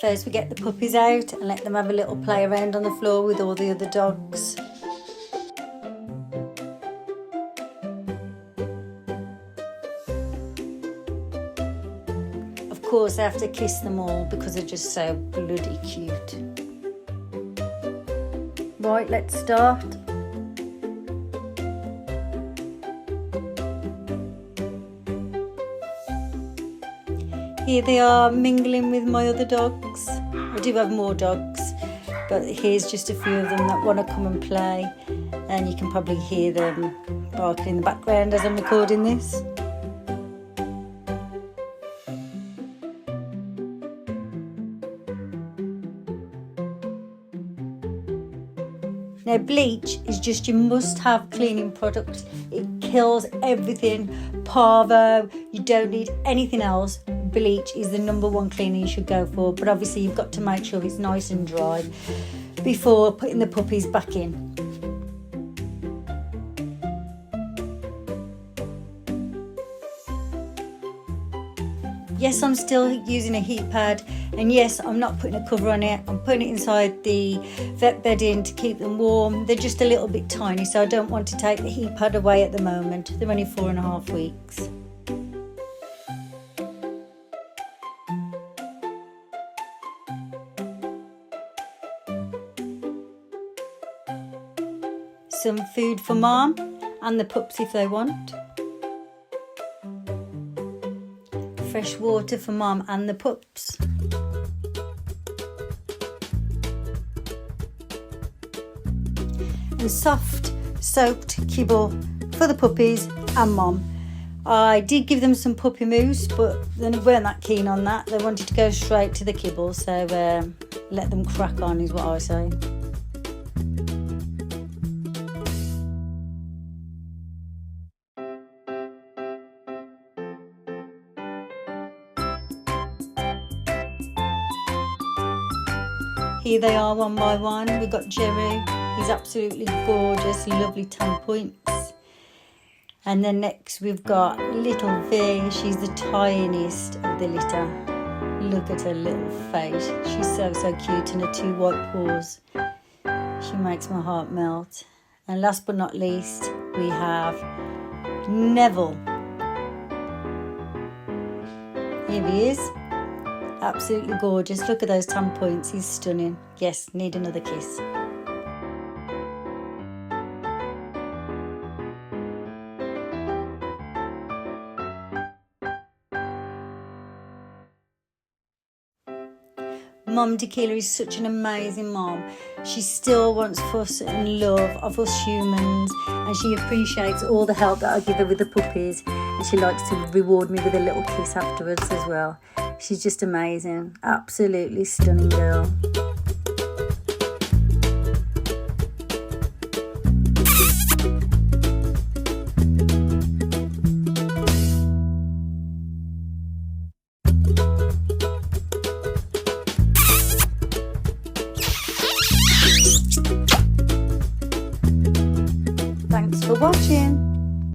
First we get the puppies out and let them have a little play around on the floor with all the other dogs. Of course I have to kiss them all because they're just so bloody cute. Right, let's start. Here they are mingling with my other dogs. I do have more dogs, but here's just a few of them that want to come and play, and you can probably hear them barking in the background as I'm recording this. Now bleach is just your must-have cleaning product. It kills everything. Parvo, you don't need anything else. Bleach is the #1 cleaner you should go for, but obviously you've got to make sure it's nice and dry before putting the puppies back in. Yes, I'm still using a heat pad, and yes, I'm not putting a cover on it. I'm putting it inside the vet bedding to keep them warm. They're just a little bit tiny, so I don't want to take the heat pad away at the moment. They're only 4.5 weeks. Some food for mom and the pups if they want. Fresh water for mom and the pups. And soft soaked kibble for the puppies and mom. I did give them some puppy mousse, but they weren't that keen on that. They wanted to go straight to the kibble, so let them crack on is what I say. Here they are one by one. We've got Jerry. He's absolutely gorgeous, lovely tan points. And then next we've got little V. She's the tiniest of the litter. Look at her little face. She's so cute, and her 2 white paws. She makes my heart melt. And last but not least, we have Neville. Here he is. Absolutely gorgeous. Look at those tan points. He's stunning. Yes, need another kiss. Mum Tequila is such an amazing mom. She still wants fuss and love of us humans, and she appreciates all the help that I give her with the puppies, and she likes to reward me with a little kiss afterwards as well. She's just amazing. Absolutely stunning girl. Thanks for watching.